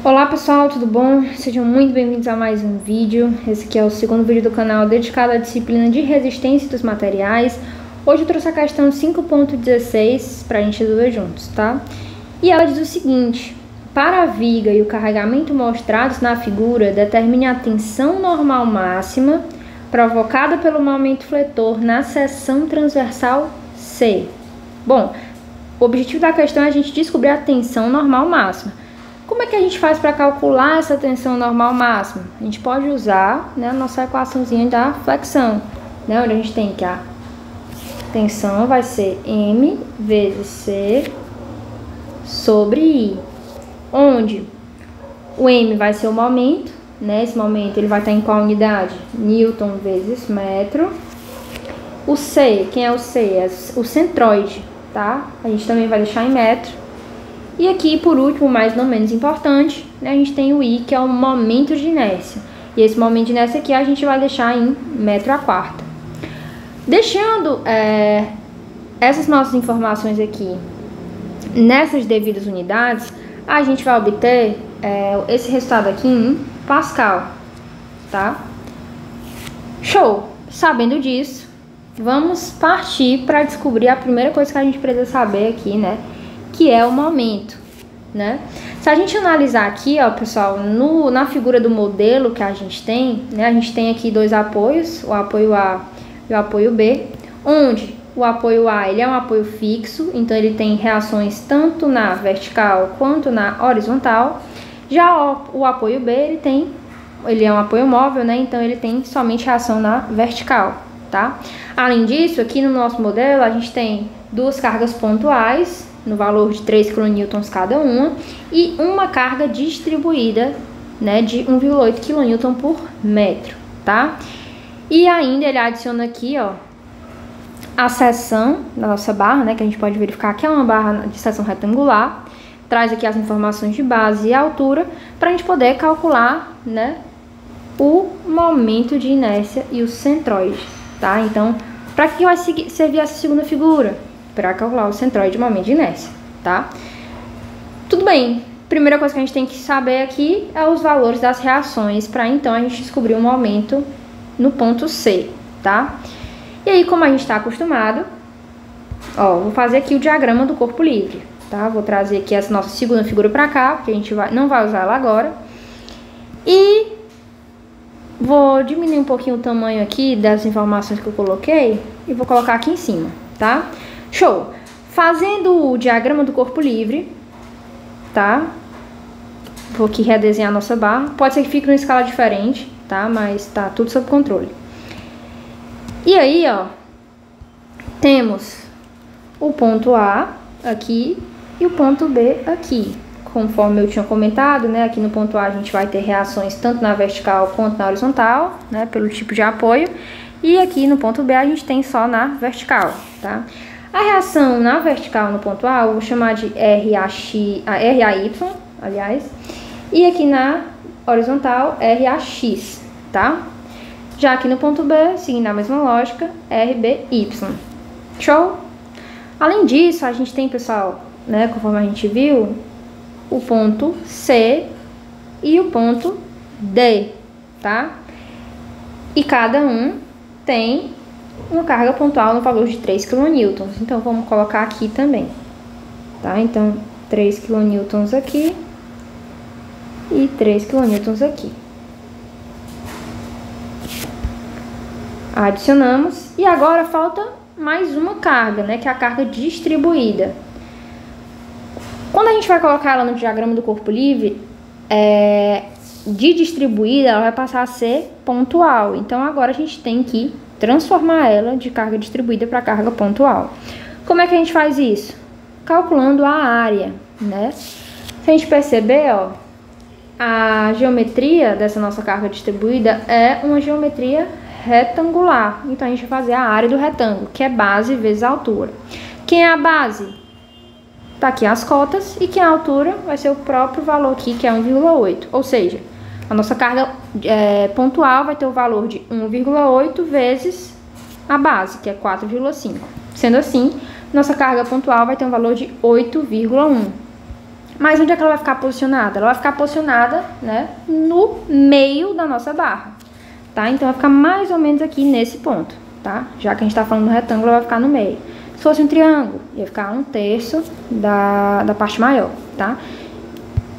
Olá pessoal, tudo bom? Sejam muito bem-vindos a mais um vídeo. Esse aqui é o segundo vídeo do canal dedicado à disciplina de resistência dos materiais. Hoje eu trouxe a questão 5.16 para a gente resolver juntos, tá? E ela diz o seguinte: para a viga e o carregamento mostrados na figura, determine a tensão normal máxima provocada pelo momento fletor na seção transversal C. Bom, o objetivo da questão é a gente descobrir a tensão normal máxima. Como é que a gente faz para calcular essa tensão normal máxima? A gente pode usar, né, a nossa equaçãozinha da flexão, né, onde a gente tem que a tensão vai ser M vezes C sobre I, onde o M vai ser o momento, né, esse momento ele vai estar em qual unidade? Newton vezes metro. O C, quem é o C? É o centroide, tá? A gente também vai deixar em metro. E aqui, por último, mas não menos importante, né, a gente tem o I, que é o momento de inércia. E esse momento de inércia aqui a gente vai deixar em metro a quarta. Deixando essas nossas informações aqui nessas devidas unidades, a gente vai obter esse resultado aqui em Pascal, tá? Show! Sabendo disso, vamos partir para descobrir a primeira coisa que a gente precisa saber aqui, né? Que é o momento, né? Se a gente analisar aqui, ó, pessoal, na figura do modelo que a gente tem, né? A gente tem aqui dois apoios, o apoio A e o apoio B, onde o apoio A, ele é um apoio fixo, então ele tem reações tanto na vertical quanto na horizontal. Já o apoio B, ele é um apoio móvel, né? Então ele tem somente reação na vertical, tá? Além disso, aqui no nosso modelo, a gente tem duas cargas pontuais, no valor de 3 kN cada uma, e uma carga distribuída, né, de 1,8 kN por metro, tá? E ainda ele adiciona aqui, ó, a seção da nossa barra, né, que a gente pode verificar que é uma barra de seção retangular, traz aqui as informações de base e altura, para a gente poder calcular, né, o momento de inércia e o centroide, tá? Então, para que vai servir essa segunda figura? Para calcular o centroide de momento de inércia, tá? Tudo bem, primeira coisa que a gente tem que saber aqui é os valores das reações, para então a gente descobrir o momento no ponto C, tá? E aí, como a gente está acostumado, ó, vou fazer aqui o diagrama do corpo livre, tá? Vou trazer aqui essa nossa segunda figura para cá, porque a gente não vai usar ela agora. E vou diminuir um pouquinho o tamanho aqui das informações que eu coloquei e vou colocar aqui em cima, tá? Show! Fazendo o diagrama do corpo livre, tá? Vou aqui redesenhar a nossa barra. Pode ser que fique numa escala diferente, tá? Mas tá tudo sob controle. E aí, ó, temos o ponto A aqui e o ponto B aqui. Conforme eu tinha comentado, né? Aqui no ponto A a gente vai ter reações tanto na vertical quanto na horizontal, né? Pelo tipo de apoio. E aqui no ponto B a gente tem só na vertical, tá? A reação na vertical no ponto A eu vou chamar de RAY, aliás, e aqui na horizontal RAX, tá? Já aqui no ponto B, seguindo a mesma lógica, RBY. Show? Além disso, a gente tem, pessoal, né, conforme a gente viu, o ponto C e o ponto D, tá? E cada um tem uma carga pontual no valor de 3 kN. Então, vamos colocar aqui também, tá? Então, 3 kN aqui e 3 kN aqui. Adicionamos. E agora falta mais uma carga, né? Que é a carga distribuída. Quando a gente vai colocar ela no diagrama do corpo livre, de distribuída, ela vai passar a ser pontual. Então, agora a gente tem que transformar ela de carga distribuída para carga pontual. Como é que a gente faz isso? Calculando a área, né? Se a gente perceber, ó, a geometria dessa nossa carga distribuída é uma geometria retangular. Então, a gente vai fazer a área do retângulo, que é base vezes altura. Quem é a base? Tá aqui as cotas. E quem é a altura? Vai ser o próprio valor aqui, que é 1,8. Ou seja, a nossa carga pontual vai ter o valor de 1,8 vezes a base, que é 4,5. Sendo assim, nossa carga pontual vai ter um valor de 8,1. Mas onde é que ela vai ficar posicionada? Ela vai ficar posicionada, né, no meio da nossa barra, tá? Então vai ficar mais ou menos aqui nesse ponto, tá? Já que a gente tá falando do retângulo, ela vai ficar no meio. Se fosse um triângulo, ia ficar 1/3 da parte maior, tá?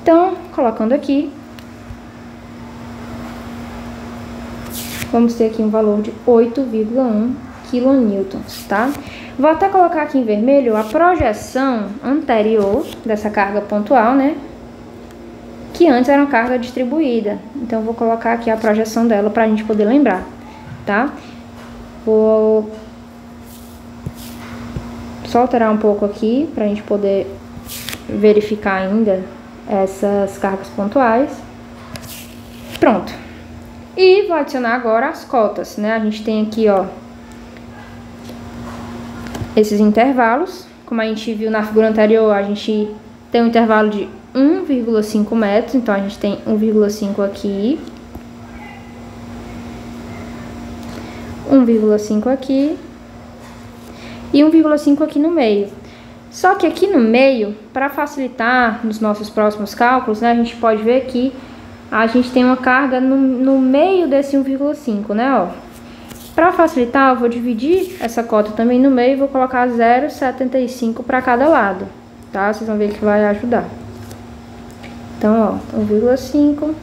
Então, colocando aqui, vamos ter aqui um valor de 8,1 kN, tá? Vou até colocar aqui em vermelho a projeção anterior dessa carga pontual, né? Que antes era uma carga distribuída. Então, eu vou colocar aqui a projeção dela pra gente poder lembrar, tá? Vou só alterar um pouco aqui pra gente poder verificar ainda essas cargas pontuais. Pronto. E vou adicionar agora as cotas, né? A gente tem aqui, ó, esses intervalos. Como a gente viu na figura anterior, a gente tem um intervalo de 1,5 metros. Então, a gente tem 1,5 aqui, 1,5 aqui e 1,5 aqui no meio. Só que aqui no meio, para facilitar nos nossos próximos cálculos, né, a gente pode ver que a gente tem uma carga no meio desse 1,5, né, ó. Para facilitar, eu vou dividir essa cota também no meio e vou colocar 0,75 para cada lado, tá? Vocês vão ver que vai ajudar. Então, ó, 1,5,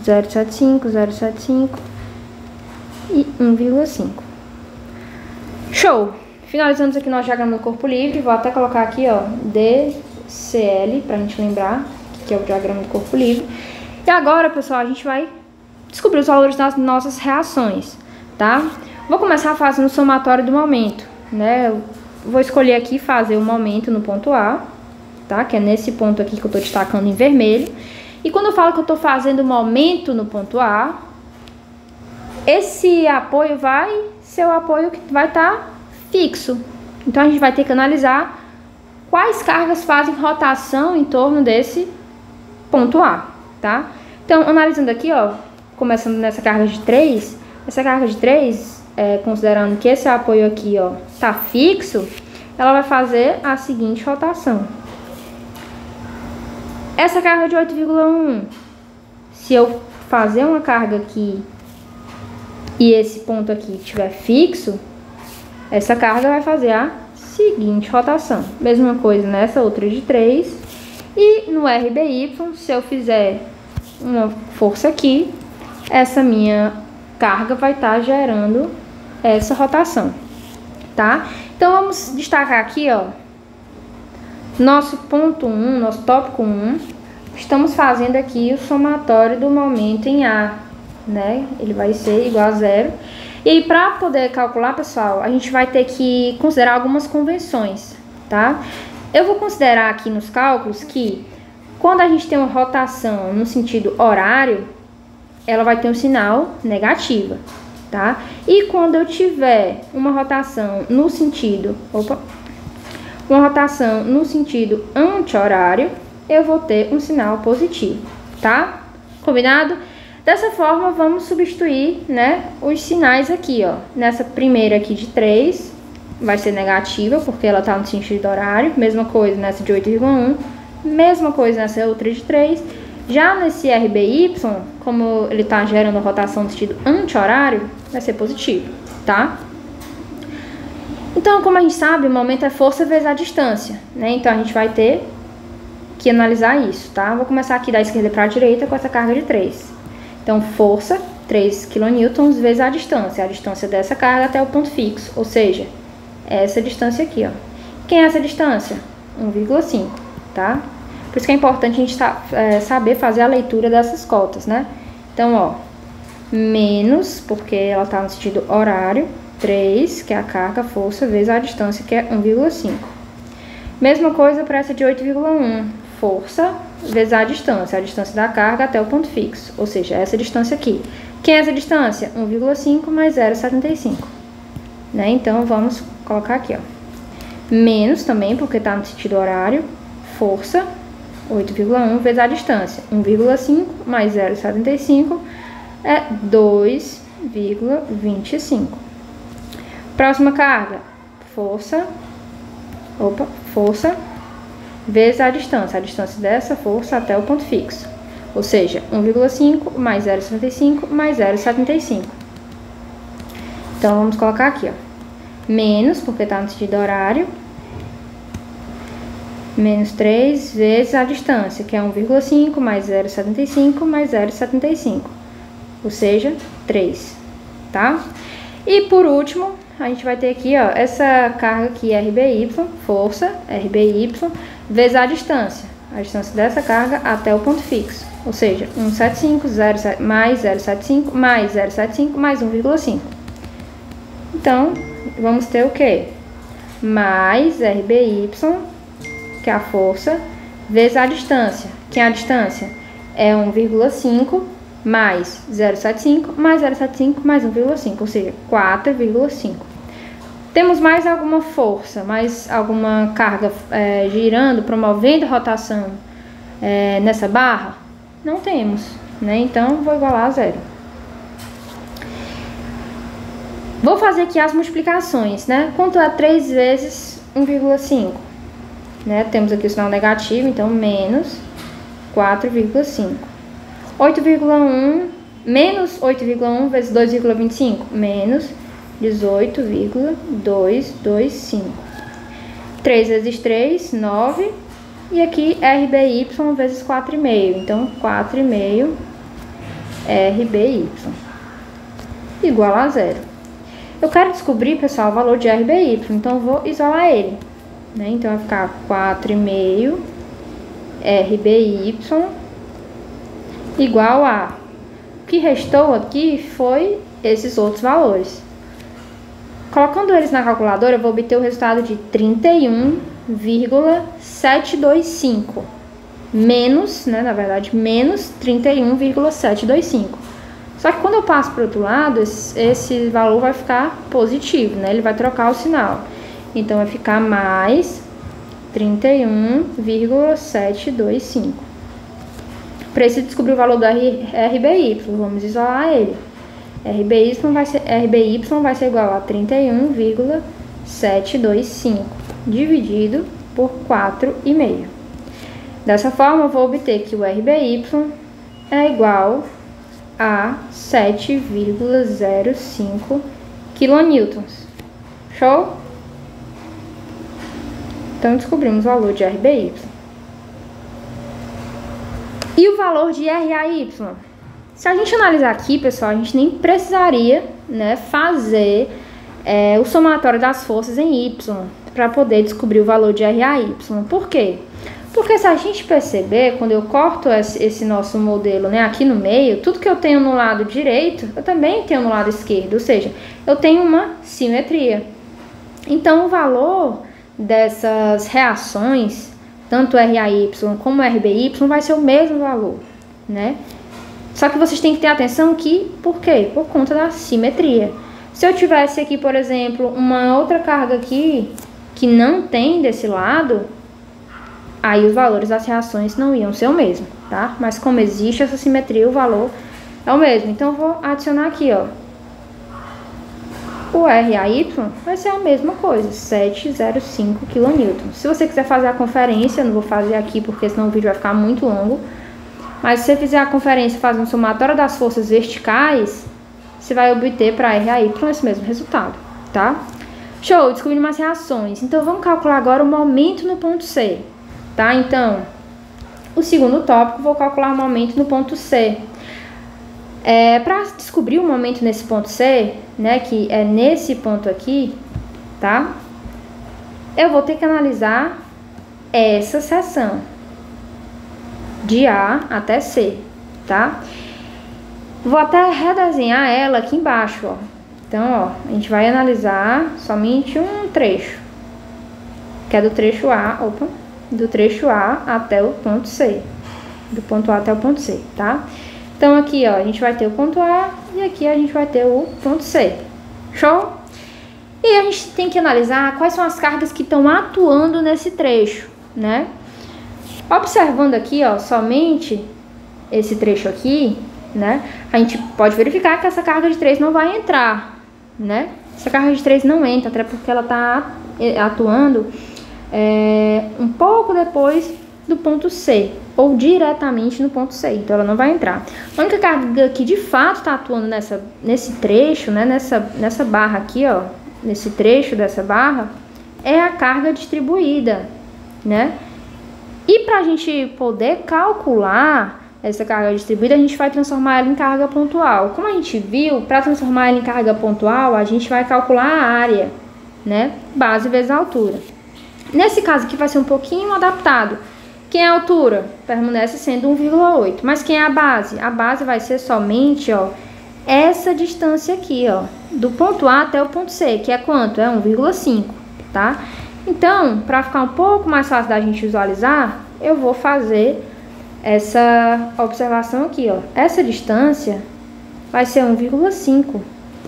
0,75, 0,75 e 1,5. Show! Finalizamos aqui nosso diagrama do corpo livre. Vou até colocar aqui, ó, DCL, pra gente lembrar que é o diagrama do corpo livre. E agora, pessoal, a gente vai descobrir os valores das nossas reações, tá? Vou começar fazendo o somatório do momento, né? Eu vou escolher aqui fazer o momento no ponto A, tá? Que é nesse ponto aqui que eu tô destacando em vermelho. E quando eu falo que eu tô fazendo o momento no ponto A, esse apoio vai ser o apoio que vai estar fixo. Então, a gente vai ter que analisar quais cargas fazem rotação em torno desse ponto A, tá? Então, analisando aqui, ó, começando nessa carga de 3, essa carga de 3, considerando que esse apoio aqui, ó, tá fixo, ela vai fazer a seguinte rotação. Essa carga de 8,1, se eu fazer uma carga aqui e esse ponto aqui estiver fixo, essa carga vai fazer a seguinte rotação. Mesma coisa nessa outra de 3. E no RBY, se eu fizer uma força aqui, essa minha carga vai estar gerando essa rotação, tá? Então, vamos destacar aqui, ó, nosso ponto 1, nosso tópico 1. Estamos fazendo aqui o somatório do momento em A, né? Ele vai ser igual a 0. E aí, para poder calcular, pessoal, a gente vai ter que considerar algumas convenções, tá? Eu vou considerar aqui nos cálculos que quando a gente tem uma rotação no sentido horário, ela vai ter um sinal negativa, tá? E quando eu tiver uma rotação no sentido, anti-horário, eu vou ter um sinal positivo, tá? Combinado? Dessa forma, vamos substituir, né, os sinais aqui, ó. Nessa primeira aqui de 3, vai ser negativa, porque ela está no sentido horário. Mesma coisa nessa de 8,1. Mesma coisa nessa outra de 3. Já nesse RBY, como ele está gerando rotação no sentido anti-horário, vai ser positivo, tá? Então, como a gente sabe, o momento é força vezes a distância, né? Então, a gente vai ter que analisar isso, tá? Vou começar aqui da esquerda para a direita com essa carga de 3. Então, força, 3 kN vezes a distância dessa carga até o ponto fixo, ou seja, essa distância aqui, ó. Quem é essa distância? 1,5, tá? Por isso que é importante a gente saber fazer a leitura dessas cotas, né? Então, ó, menos, porque ela está no sentido horário, 3, que é a carga, força, vezes a distância, que é 1,5. Mesma coisa para essa de 8,1, força vezes a distância da carga até o ponto fixo, ou seja, essa distância aqui. Quem é essa distância? 1,5 mais 0,75, né? Então, vamos colocar aqui, ó. Menos também, porque está no sentido horário, força, 8,1 vezes a distância. 1,5 mais 0,75 é 2,25. Próxima carga, força vezes a distância dessa força até o ponto fixo. Ou seja, 1,5 mais 0,75 mais 0,75. Então, vamos colocar aqui, ó. Menos, porque está no sentido horário. Menos 3 vezes a distância, que é 1,5 mais 0,75 mais 0,75. Ou seja, 3, tá? E por último, a gente vai ter aqui, ó, essa carga aqui, RBY, força, RBY, vezes a distância dessa carga até o ponto fixo. Ou seja, 1,75 mais 0,75 mais 0,75 mais 1,5. Então, vamos ter o quê? Mais RBY, que é a força, vezes a distância, que a distância é 1,5 mais 0,75 mais 0,75 mais 1,5, ou seja, 4,5. Temos mais alguma força, mais alguma carga girando, promovendo a rotação nessa barra? Não temos, né? Então, vou igualar a zero. Vou fazer aqui as multiplicações, né? Quanto é 3 vezes 1,5? Né? Temos aqui o sinal negativo, então menos 4,5. 8,1 menos 8,1 vezes 2,25, menos 18,225. 3 vezes 3, 9. E aqui RBY vezes 4,5. Então, 4,5 RBY igual a zero. Eu quero descobrir, pessoal, o valor de RBY, então eu vou isolar ele. Né? Então, vai ficar 4,5 RBY igual a... O que restou aqui foi esses outros valores. Colocando eles na calculadora, eu vou obter o resultado de 31,725. Menos, né, na verdade, menos 31,725. Só que quando eu passo para o outro lado, esse valor vai ficar positivo, né? Ele vai trocar o sinal. Então, vai ficar mais 31,725. Preciso descobrir o valor do RBY. Vamos isolar ele. RBY vai ser igual a 31,725 dividido por 4,5. Dessa forma, eu vou obter que o RBY é igual a 7,05 kN. Show? Então, descobrimos o valor de RBY. E o valor de RAY? Se a gente analisar aqui, pessoal, a gente nem precisaria, né, fazer o somatório das forças em Y para poder descobrir o valor de RAY. Por quê? Porque se a gente perceber, quando eu corto esse nosso modelo, né, aqui no meio, tudo que eu tenho no lado direito, eu também tenho no lado esquerdo. Ou seja, eu tenho uma simetria. Então, o valor dessas reações, tanto RAY como RBY, vai ser o mesmo valor, né? Só que vocês têm que ter atenção que, por quê? Por conta da simetria. Se eu tivesse aqui, por exemplo, uma outra carga aqui, que não tem desse lado, aí os valores das reações não iam ser o mesmo, tá? Mas como existe essa simetria, o valor é o mesmo. Então, eu vou adicionar aqui, ó. O RAY vai ser a mesma coisa, 705 kN. Se você quiser fazer a conferência, eu não vou fazer aqui porque senão o vídeo vai ficar muito longo. Mas se você fizer a conferência fazendo um somatório das forças verticais, você vai obter para RAY esse mesmo resultado, tá? Show, descobrindo umas reações. Então, vamos calcular agora o momento no ponto C, tá? Então, o segundo tópico, vou calcular o momento no ponto C. Para descobrir o momento nesse ponto C, né, que é nesse ponto aqui, tá? Eu vou ter que analisar essa seção de A até C, tá? Vou até redesenhar ela aqui embaixo, ó. Então, ó, a gente vai analisar somente um trecho, que é do trecho A, do trecho A até o ponto C, do ponto A até o ponto C, tá? Então, aqui, ó, a gente vai ter o ponto A e aqui a gente vai ter o ponto C. Show? E a gente tem que analisar quais são as cargas que estão atuando nesse trecho, né? Observando aqui, ó, somente esse trecho aqui, né? A gente pode verificar que essa carga de 3 não vai entrar, né? Essa carga de 3 não entra, até porque ela tá atuando um pouco depois do ponto C, ou diretamente no ponto C, então ela não vai entrar. A única carga que de fato está atuando nesse trecho, né, nessa barra aqui, ó, nesse trecho dessa barra, é a carga distribuída, né? E para a gente poder calcular essa carga distribuída, a gente vai transformar ela em carga pontual. Como a gente viu, para transformar ela em carga pontual, a gente vai calcular a área, né? Base vezes a altura. Nesse caso aqui vai ser um pouquinho adaptado. Quem é a altura? Permanece sendo 1,8. Mas quem é a base? A base vai ser somente, ó, essa distância aqui, ó, do ponto A até o ponto C, que é quanto? É 1,5, tá? Então, para ficar um pouco mais fácil da gente visualizar, eu vou fazer essa observação aqui, ó. Essa distância vai ser 1,5,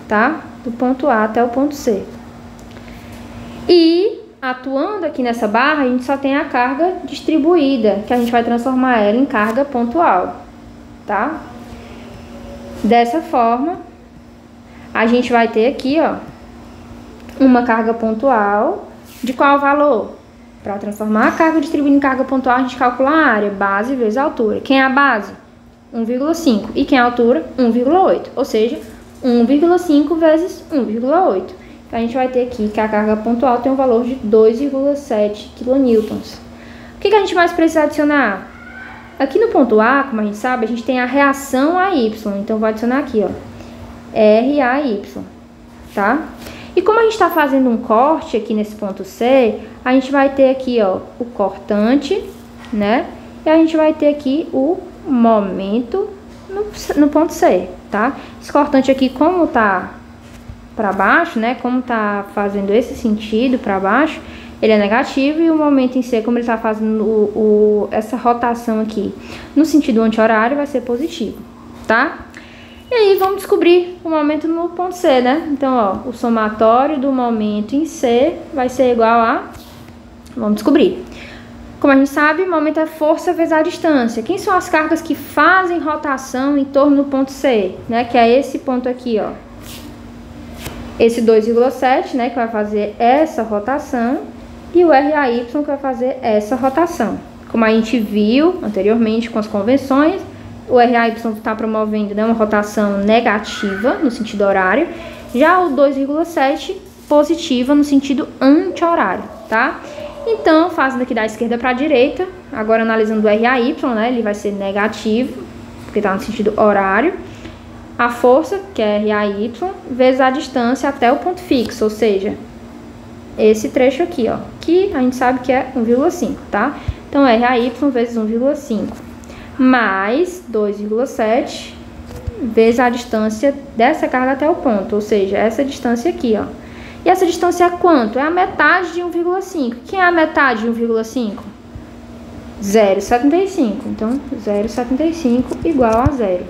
tá? Do ponto A até o ponto C. E, atuando aqui nessa barra, a gente só tem a carga distribuída, que a gente vai transformar ela em carga pontual, tá? Dessa forma, a gente vai ter aqui, ó, uma carga pontual de qual valor? Para transformar a carga distribuída em carga pontual, a gente calcula a área, base vezes a altura. Quem é a base? 1,5. E quem é a altura? 1,8. Ou seja, 1,5 vezes 1,8. Então, a gente vai ter aqui que a carga pontual tem um valor de 2,7 kN. O que a gente mais precisa adicionar? Aqui no ponto A, como a gente sabe, a gente tem a reação a Y. Então, vou adicionar aqui, ó, RAY, tá? E como a gente está fazendo um corte aqui nesse ponto C, a gente vai ter aqui, ó, o cortante, né? E a gente vai ter aqui o momento no ponto C, tá? Esse cortante aqui, como tá para baixo, né? Como tá fazendo esse sentido para baixo, ele é negativo, e o momento em C, como ele tá fazendo essa rotação aqui no sentido anti-horário, vai ser positivo, tá? E aí, vamos descobrir o momento no ponto C, né? Então, ó, o somatório do momento em C vai ser igual a... Vamos descobrir. Como a gente sabe, o momento é força vezes a distância. Quem são as cargas que fazem rotação em torno do ponto C, né? Que é esse ponto aqui, ó. Esse 2,7, né? Que vai fazer essa rotação. E o RAY que vai fazer essa rotação. Como a gente viu anteriormente com as convenções, o RAY está promovendo, né, uma rotação negativa no sentido horário, já o 2,7 positiva no sentido anti-horário, tá? Então, fazendo aqui da esquerda para a direita, agora analisando o RAY, né, ele vai ser negativo, porque está no sentido horário. A força, que é RAY, vezes a distância até o ponto fixo, ou seja, esse trecho aqui, ó, que a gente sabe que é 1,5, tá? Então, RAY vezes 1,5. Mais 2,7 vezes a distância dessa carga até o ponto, ou seja, essa distância aqui, ó. E essa distância é quanto? É a metade de 1,5. Quem é a metade de 1,5? 0,75. Então, 0,75 igual a 0.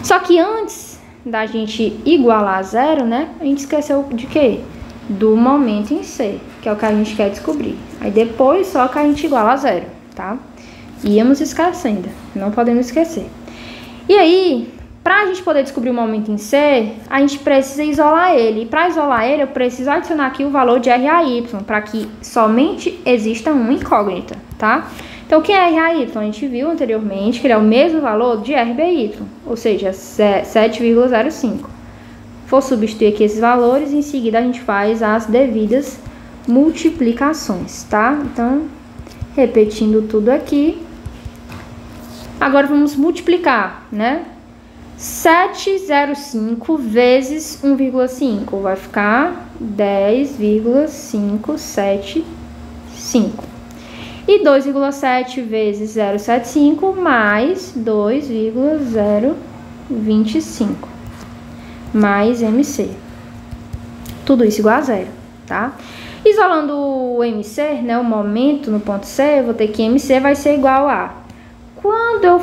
Só que antes da gente igualar a 0, né, a gente esqueceu de quê? Do momento em C, que é o que a gente quer descobrir. Aí depois só que a gente iguala a 0, tá? Íamos esquecendo, não podemos esquecer. E aí, para a gente poder descobrir o momento em C, a gente precisa isolar ele. E para isolar ele, eu preciso adicionar aqui o valor de RAY, para que somente exista uma incógnita, tá? Então, o que é RAY? A gente viu anteriormente que ele é o mesmo valor de RBY, ou seja, 7,05. Vou substituir aqui esses valores e em seguida a gente faz as devidas multiplicações, tá? Então, repetindo tudo aqui. Agora vamos multiplicar, né? 705 vezes 1,5 vai ficar 10,575. E 2,7 vezes 0,75 mais 2,025 mais MC. Tudo isso igual a 0, tá? Isolando o MC, né, o momento no ponto C, eu vou ter que MC vai ser igual a... Quando eu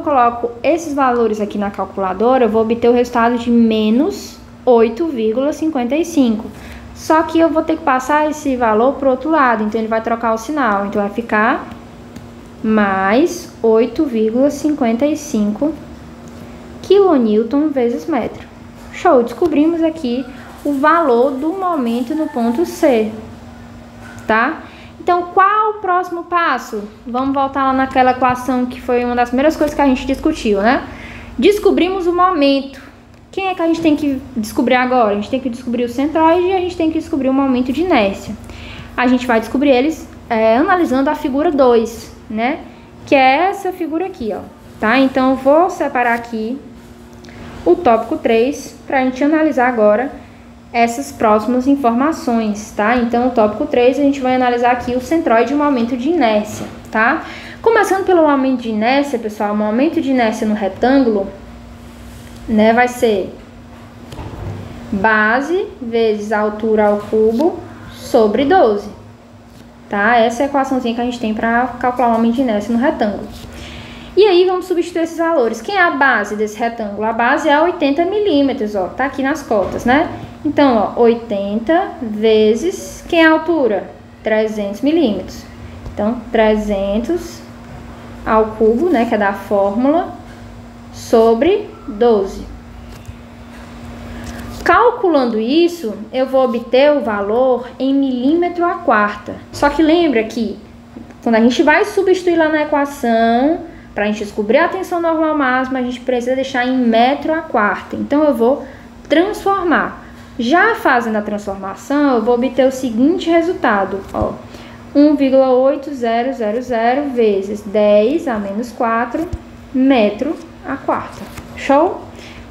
coloco esses valores aqui na calculadora, eu vou obter o resultado de menos 8,55. Só que eu vou ter que passar esse valor para o outro lado, então ele vai trocar o sinal. Então vai ficar mais 8,55 kN vezes metro. Show! Descobrimos aqui o valor do momento no ponto C. tá? Então, qual o próximo passo? Vamos voltar lá naquela equação que foi uma das primeiras coisas que a gente discutiu, né? Descobrimos o momento. Quem é que a gente tem que descobrir agora? A gente tem que descobrir o centroide e a gente tem que descobrir o momento de inércia. A gente vai descobrir eles analisando a figura 2, né? Que é essa figura aqui, ó. Tá? Então, eu vou separar aqui o tópico 3 para a gente analisar agora essas próximas informações, tá? Então, o tópico 3, a gente vai analisar aqui o centroide e o momento de inércia, tá? Começando pelo momento de inércia, pessoal, o momento de inércia no retângulo, né, vai ser base vezes a altura ao cubo sobre 12, tá? Essa é a equaçãozinha que a gente tem para calcular o momento de inércia no retângulo. E aí, vamos substituir esses valores. Quem é a base desse retângulo? A base é 80 milímetros, ó, tá aqui nas cotas, né? Então, ó, 80 vezes, quem é a altura? 300 milímetros. Então, 300 ao cubo, né, que é da fórmula, sobre 12. Calculando isso, eu vou obter o valor em milímetro a quarta. Só que lembra que, quando a gente vai substituir lá na equação, para a gente descobrir a tensão normal máxima, a gente precisa deixar em metro a quarta. Então, eu vou transformar. Já fazendo a transformação, eu vou obter o seguinte resultado, ó, 1,8000 vezes 10 a menos 4 metro a quarta. Show?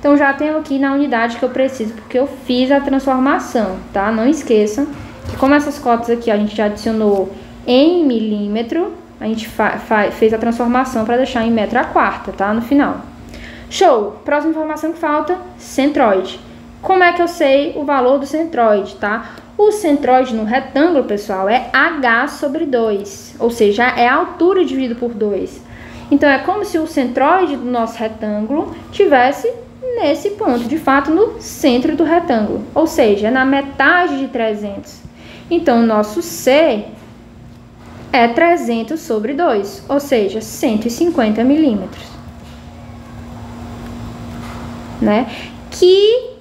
Então, já tenho aqui na unidade que eu preciso, porque eu fiz a transformação, tá? Não esqueçam que como essas cotas aqui a gente já adicionou em milímetro, a gente fez a transformação para deixar em metro a quarta, tá? No final. Show! Próxima informação que falta, centroide. Como é que eu sei o valor do centroide, tá? O centroide no retângulo, pessoal, é h sobre 2, ou seja, é a altura dividido por 2. Então, é como se o centroide do nosso retângulo tivesse nesse ponto, de fato, no centro do retângulo, ou seja, na metade de 300. Então, o nosso C é 300 sobre 2, ou seja, 150 milímetros, né? Que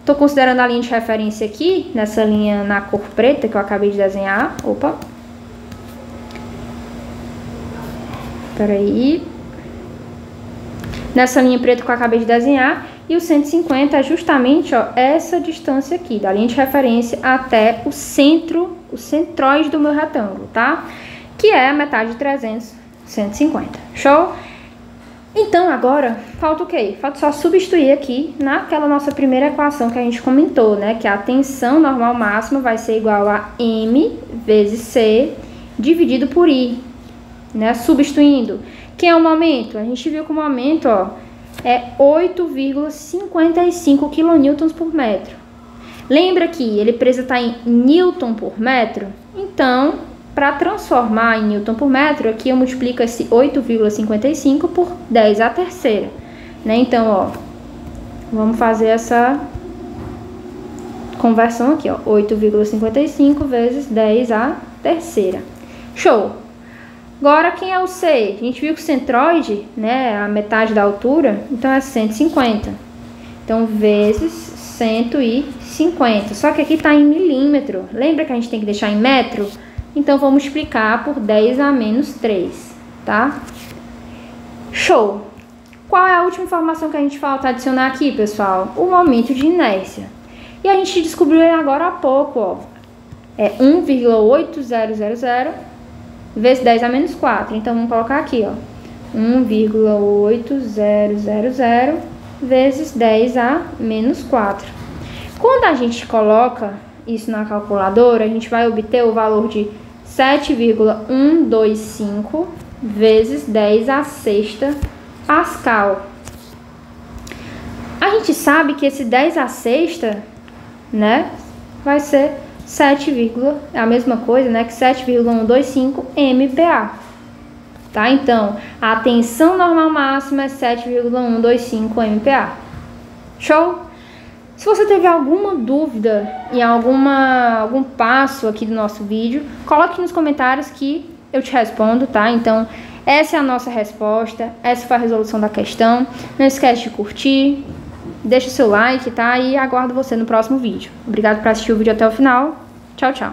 estou considerando a linha de referência aqui, nessa linha na cor preta que eu acabei de desenhar. Opa! Peraí. Nessa linha preta que eu acabei de desenhar. E o 150 é justamente, ó, essa distância aqui, da linha de referência até o centro, o centroide do meu retângulo, tá? Que é a metade de 300, 150. Show? Então, agora, falta o quê? Falta só substituir aqui naquela nossa primeira equação que a gente comentou, né? Que a tensão normal máxima vai ser igual a M vezes C dividido por I, né? Substituindo. Quem é o momento? A gente viu que o momento, ó, é 8,55 kN por metro. Lembra que ele precisa estar em Newton por metro? Então, para transformar em Newton por metro, aqui eu multiplico esse 8,55 por 10 à terceira, né? Então, ó, vamos fazer essa conversão aqui, ó, 8,55 vezes 10 à terceira. Show! Agora, quem é o C? A gente viu que o centroide, né, a metade da altura, então é 150. Então, vezes 150. Só que aqui está em milímetro. Lembra que a gente tem que deixar em metro? Então, vou multiplicar por 10 a menos 3, tá? Show! Qual é a última informação que a gente falta adicionar aqui, pessoal? O momento de inércia. E a gente descobriu agora há pouco, ó. É 1,8000 vezes 10 a menos 4. Então, vamos colocar aqui, ó. 1,8000 vezes 10 a menos 4. Quando a gente coloca isso na calculadora, a gente vai obter o valor de 7,125 vezes 10 a sexta Pascal. A gente sabe que esse 10 a sexta, né, vai ser 7, é a mesma coisa, né, que 7,125 MPa. Tá? Então, a tensão normal máxima é 7,125 MPa. Show? Se você teve alguma dúvida em algum passo aqui do nosso vídeo, coloque nos comentários que eu te respondo, tá? Então, essa é a nossa resposta, essa foi a resolução da questão. Não esquece de curtir, deixa o seu like, tá? E aguardo você no próximo vídeo. Obrigado por assistir o vídeo até o final. Tchau, tchau.